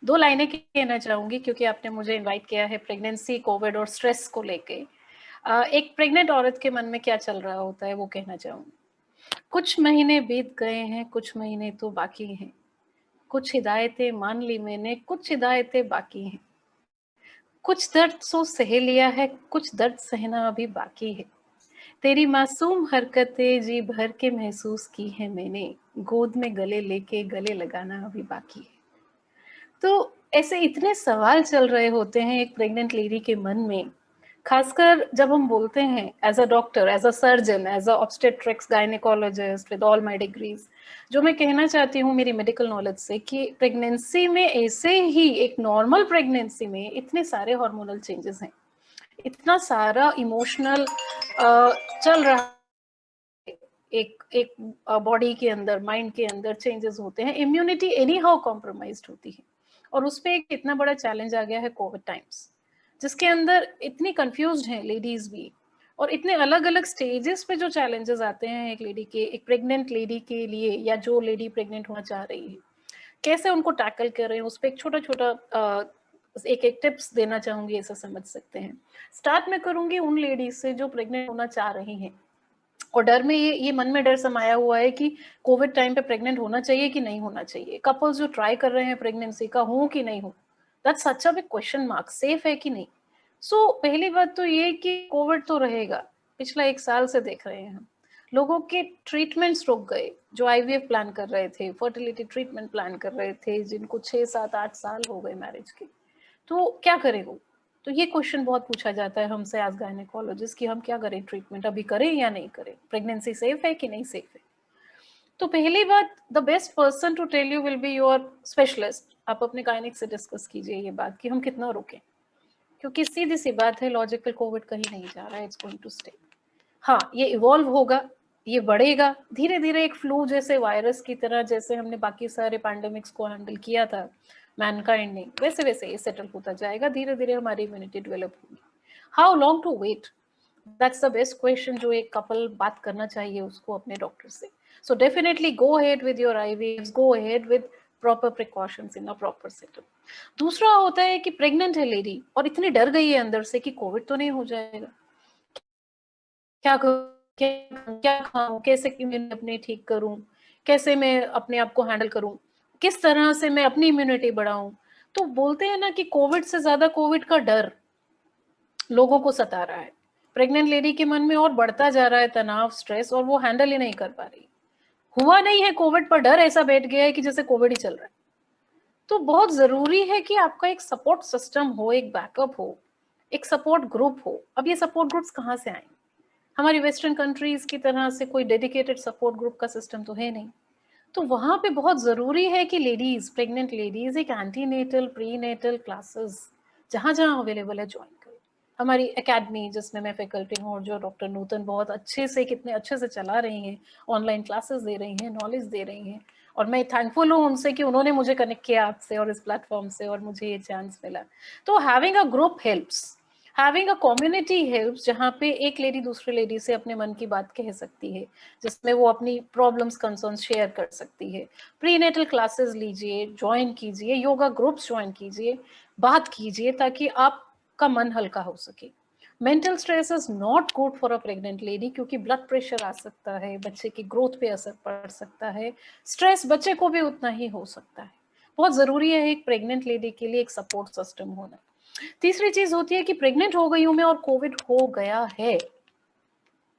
दो लाइनें कहना चाहूंगी क्योंकि आपने मुझे इनवाइट किया है प्रेगनेंसी, कोविड और स्ट्रेस को लेके। एक प्रेग्नेंट औरत के मन में क्या चल रहा होता है वो कहना चाहूंगी। कुछ महीने बीत गए हैं, कुछ महीने तो बाकी हैं। कुछ हिदायतें मान ली मैंने, कुछ हिदायतें बाकी हैं। कुछ दर्द सो सह लिया है, कुछ दर्द सहना अभी बाकी है। तेरी मासूम हरकतें जी भर के महसूस की है मैंने, गोद में गले लेके गले लगाना अभी बाकी है। तो ऐसे इतने सवाल चल रहे होते हैं एक प्रेग्नेंट लेडी के मन में, खासकर जब हम बोलते हैं as a doctor, as a surgeon, as a obstetrics gynaecologist with all my degrees. जो मैं कहना चाहती हूँ मेरी मेडिकल नॉलेज से कि प्रेगनेंसी में ऐसे ही एक नॉर्मल प्रेगनेंसी में इतने सारे हार्मोनल चेंजेस हैं, इतना सारा इमोशनल चल रहा है, एक एक बॉडी के अंदर, माइंड के अंदर चेंजेस होते हैं, इम्यूनिटी एनी हाउ कॉम्प्रोमाइज होती है। और उस पर एक इतना बड़ा चैलेंज आ गया है कोविड टाइम्स, जिसके अंदर इतनी कंफ्यूज्ड हैं लेडीज भी, और इतने अलग अलग स्टेजेस पे जो चैलेंजेस आते हैं एक लेडी के, एक प्रेग्नेंट लेडी के लिए, या जो लेडी प्रेग्नेंट होना चाह रही है, कैसे उनको टैकल कर रहे हैं, उस पर एक छोटा छोटा एक एक टिप्स देना चाहूंगी, ऐसा समझ सकते हैं। स्टार्ट में करूंगी उन लेडीज से जो प्रेग्नेंट होना चाह रही हैं, और डर में ये मन में डर समाया हुआ है कि कोविड टाइम पे प्रेग्नेंट होना चाहिए कि नहीं होना चाहिए। कपल्स जो ट्राई कर रहे हैं प्रेगनेंसी का, हो कि नहीं हो, that's such a big question mark, safe है कि नहीं। सो पहली बात तो ये कि कोविड तो रहेगा, पिछला 1 साल से देख रहे हैं हम, लोगों के ट्रीटमेंट्स रुक गए, जो आईवीएफ प्लान कर रहे थे, फर्टिलिटी ट्रीटमेंट प्लान कर रहे थे, जिनको 6 7 8 साल हो गए मैरिज के, तो क्या करे वो। तो ये क्वेश्चन बहुत पूछा जाता है हमसे एज गायनेकोलॉजिस्ट कि हम क्या करें, ट्रीटमेंट अभी करें या नहीं करें, प्रेगनेंसी सेफ है कि नहीं सेफ है। तो पहली बात, the best person to tell you will be your specialist. आप अपने गायनिक से डिस्कस कीजिए ये बात कि हम कितना रुकें, क्योंकि सीधी सी बात है, लॉजिकल कोविड कहीं नहीं जा रहा है, इट्स गोइंग टू स्टे। हाँ, ये इवॉल्व होगा, ये बढ़ेगा धीरे धीरे, एक फ्लू जैसे वायरस की तरह, जैसे हमने बाकी सारे पैंडेमिक्स को हैंडल किया था मैनकाइंड ने, वैसे वैसे ये सेटल होता जाएगा, धीरे धीरे हमारी इम्यूनिटी डेवलप होगी। How long to wait, that's the best question जो एक कपल बात करना चाहिए उसको अपने डॉक्टर से। So definitely go ahead with your IVFs, go ahead with proper precautions in a proper setup. दूसरा होता है कि प्रेग्नेंट है लेडी और इतनी डर गई है अंदर से कि कोविड तो नहीं हो जाएगा, क्या क्या खाऊं, कैसे मैं अपने ठीक करूं, कैसे मैं अपने आप को हैंडल करूं, किस तरह से मैं अपनी इम्यूनिटी बढ़ाऊं। तो बोलते हैं ना कि कोविड से ज्यादा कोविड का डर लोगों को सता रहा है, प्रेग्नेंट लेडी के मन में और बढ़ता जा रहा है तनाव, स्ट्रेस, और वो हैंडल ही नहीं कर पा रही। हुआ नहीं है कोविड पर डर ऐसा बैठ गया है कि जैसे कोविड ही चल रहा है। तो बहुत जरूरी है कि आपका एक सपोर्ट सिस्टम हो, एक बैकअप हो, एक सपोर्ट ग्रुप हो। अब ये सपोर्ट ग्रुप्स कहाँ से आएंगे, हमारी वेस्टर्न कंट्रीज की तरह से कोई डेडिकेटेड सपोर्ट ग्रुप का सिस्टम तो है नहीं। तो वहां पे बहुत जरूरी है कि लेडीज, प्रेग्नेंट लेडीज, एक एंटीनेटल, प्रीनेटल क्लासेस जहां जहां अवेलेबल है ज्वाइन करें। हमारी एकेडमी जिसमें मैं फैकल्टी हूँ, और जो डॉक्टर नूतन बहुत अच्छे से, कितने अच्छे से चला रही हैं, ऑनलाइन क्लासेस दे रही हैं, नॉलेज दे रही हैं, और मैं थैंकफुल हूँ उनसे कि उन्होंने मुझे कनेक्ट किया आपसे और इस प्लेटफॉर्म से, और मुझे ये चांस मिला। तो having a group helps, having a community helps, जहाँ पे एक लेडी दूसरे लेडी से अपने मन की बात कह सकती है, जिसमें वो अपनी प्रॉब्लम्स, कंसर्न्स शेयर कर सकती है। प्रीनेटल क्लासेस लीजिए, ज्वाइन कीजिए, योगा ग्रुप्स ज्वाइन कीजिए, बात कीजिए, ताकि आपका मन हल्का हो सके। Mental stress is not good for a pregnant lady, क्योंकि ब्लड प्रेशर आ सकता है, बच्चे की ग्रोथ पे असर पड़ सकता है, स्ट्रेस बच्चे को भी उतना ही हो सकता है। बहुत जरूरी है एक प्रेग्नेंट लेडी के लिए एक सपोर्ट सिस्टम होना। तीसरी चीज होती है कि प्रेग्नेंट हो गई हूं मैं और कोविड हो गया है,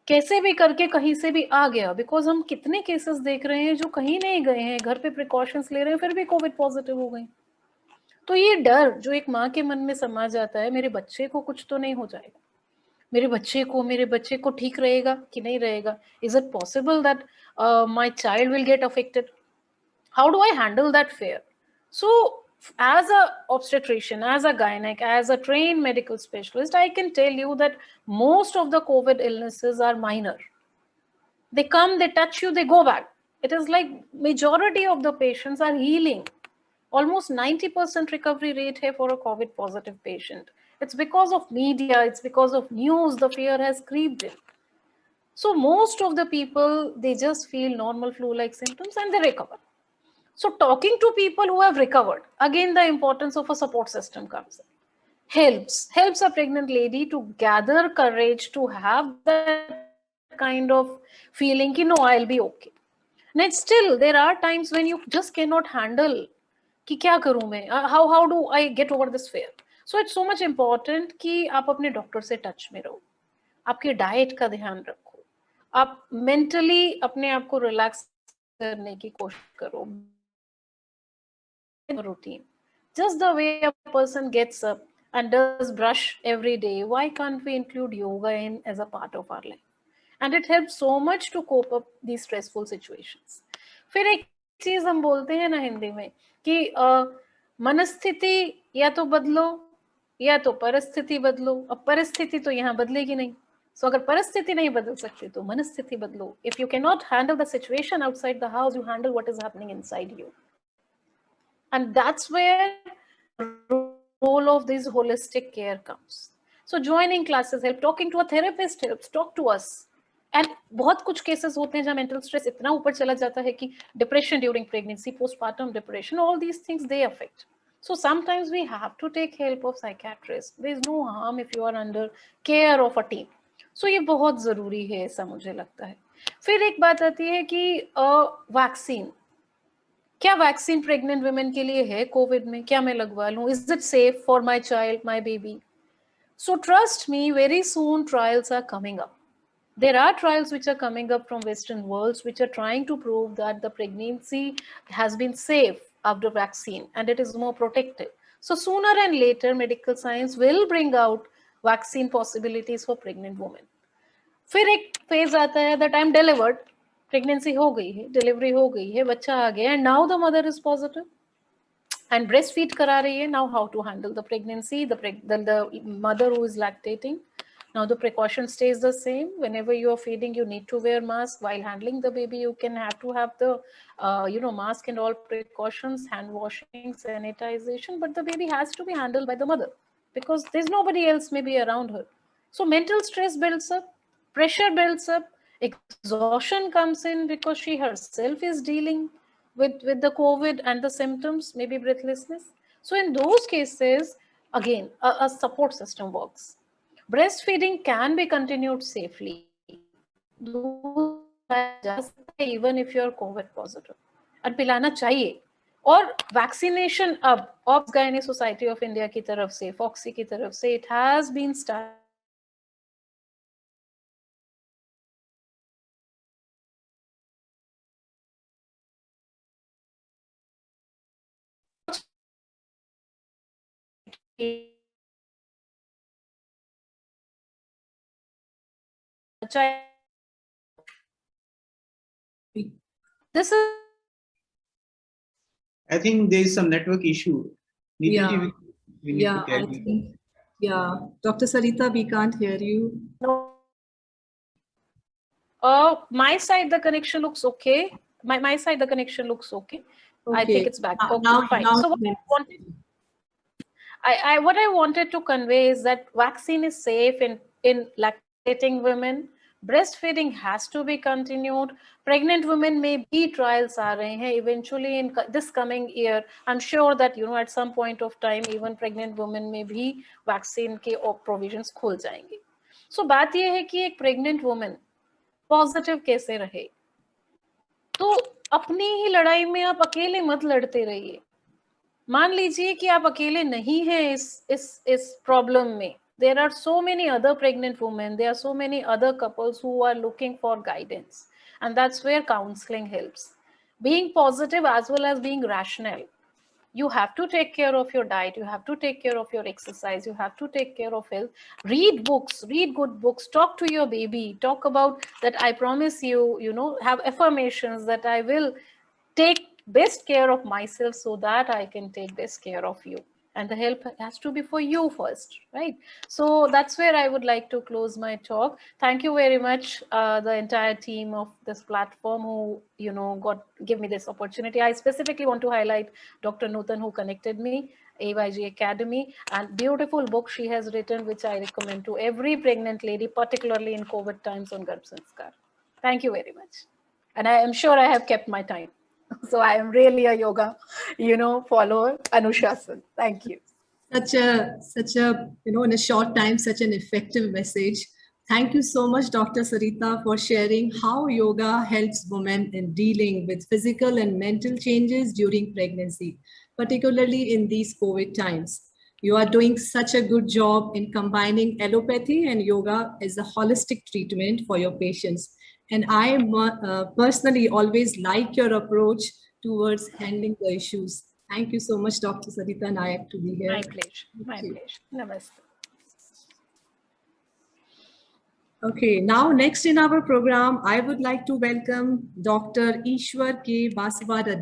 कैसे भी करके कहीं से भी आ गया, बिकॉज हम कितने केसेस देख रहे हैं जो कहीं नहीं गए हैं, घर पे प्रिकॉशंस ले रहे हैं, फिर भी कोविड पॉजिटिव हो गए। तो ये डर जो एक माँ के मन में समा जाता है, मेरे बच्चे को कुछ तो नहीं हो जाएगा, मेरे बच्चे को ठीक रहेगा कि नहीं रहेगा, is it possible that my child will get affected, how do I handle that fear? So as a obstetrician, as a gynec, as a trained medical specialist, I can tell you that most of the COVID illnesses are minor. They come, they touch you, they go back. It is like majority of the patients are healing. Almost 90% recovery rate hai for a COVID positive patient. It's because of media, it's because of news, the fear has creeped in. So most of the people, they just feel normal flu like symptoms and they recover. So talking to people who have recovered, again the importance of a support system comes in. Helps a pregnant lady to gather courage to have that kind of feeling ki no, I'll be okay. And still there are times when you just cannot handle कि क्या करूं मैं, how do I get over this fear. So it's so much important कि आप अपने doctor से touch में रहो, आपके डाइट का ध्यान रखो, आप मेंटली अपने आप को रिलैक्स करने की कोशिश करो, routine. Just the way a person gets up and does brush every day, why can't we include yoga in as a part of our life? And it helps so much to cope up these stressful situations. फिर एक चीज हम बोलते हैं ना हिंदी में कि मनस्थिति या तो बदलो या तो परिस्थिति बदलो. अब परिस्थिति तो यहाँ बदलेगी नहीं. So अगर परिस्थिति नहीं बदल सकती तो मनस्थिति बदलो. If you cannot handle the situation outside the house, you handle what is happening inside you. And that's where role of this holistic care comes. So joining classes help, talking to a therapist helps, talk to us. And बहुत कुछ cases होते हैं जहाँ mental stress इतना ऊपर चला जाता है कि depression during pregnancy, postpartum depression, all these things they affect. So sometimes we have to take help of psychiatrists. There is no harm if you are under care of a team. So ये बहुत जरूरी है ऐसा मुझे लगता है. फिर एक बात आती है कि वैक्सीन, क्या वैक्सीन प्रेग्नेंट वुमेन के लिए है कोविड में, क्या मैं लगवा लूं, is it safe for my child, my baby. So trust me, very soon trials are coming up. There are trials which are coming up from Western worlds which are trying to prove that the pregnancy has been safe after vaccine and it is more protective. So sooner and later medical science will bring out vaccine possibilities for pregnant women. फिर एक phase आता है that I am delivered, pregnancy हो गई है, delivery हो गई है, बच्चा आ गया, and now the mother is positive and breastfeed करा रही है. Now how to handle the pregnancy, the mother who is lactating. Now the precaution stays the same. Whenever you are feeding, you need to wear mask. While handling the baby, you can have to have the mask and all precautions, hand washing, sanitization, but the baby has to be handled by the mother because there's nobody else maybe around her. So mental stress builds up, pressure builds up, exhaustion comes in because she herself is dealing with the COVID and the symptoms, maybe breathlessness. So in those cases, again, a support system works. Breastfeeding can be continued safely. Even if you're COVID positive. और पिलाना चाहिए. और vaccination अब obs gynae society of India की तरफ से, foxy की तरफ से, it has been started. This is, I think there is some network issue. Yeah. We need to carry on. Yeah, Dr. Sarita, we can't hear you. no. My side the connection looks okay. My side the connection looks okay. I think it's back. Okay, fine. So what I wanted to convey is that vaccine is safe in lactating women. Breastfeeding has to be continued. Pregnant women may be trials are rahe hain. Eventually in this coming year, I'm sure that at some point of time even pregnant women may be vaccine के provisions खुल जाएंगे. So बात ये है कि एक pregnant woman positive कैसे रहे. तो अपनी ही लड़ाई में आप अकेले मत लड़ते रहिए. मान लीजिए कि आप अकेले नहीं हैं इस प्रॉब्लम में. There are so many other pregnant women, there are so many other couples who are looking for guidance, and that's where counseling helps. Being positive as well as being rational. You have to take care of your diet, you have to take care of your exercise, you have to take care of health. Read books, read good books, talk to your baby, talk about that I promise you, have affirmations that I will take best care of myself so that I can take best care of you. And the help has to be for you first, right? So that's where I would like to close my talk. Thank you very much, the entire team of this platform who give me this opportunity. I specifically want to highlight Dr. Nutan, who connected me, AYG Academy, and beautiful book she has written, which I recommend to every pregnant lady, particularly in COVID times, on Garbh Sanskar. Thank you very much. And I am sure I have kept my time. So I am really a yoga, follower. Anushasan. Thank you. Such a, in a short time, such an effective message. Thank you so much, Dr. Sarita, for sharing how yoga helps women in dealing with physical and mental changes during pregnancy, particularly in these COVID times. You are doing such a good job in combining allopathy and yoga as a holistic treatment for your patients. And I personally always like your approach towards handling the issues. Thank you so much, Dr. Sarita Nayak, to be here. My pleasure. My pleasure. Namaste. Okay, now next in our program, I would like to welcome Dr. Ishwar K. Baswada.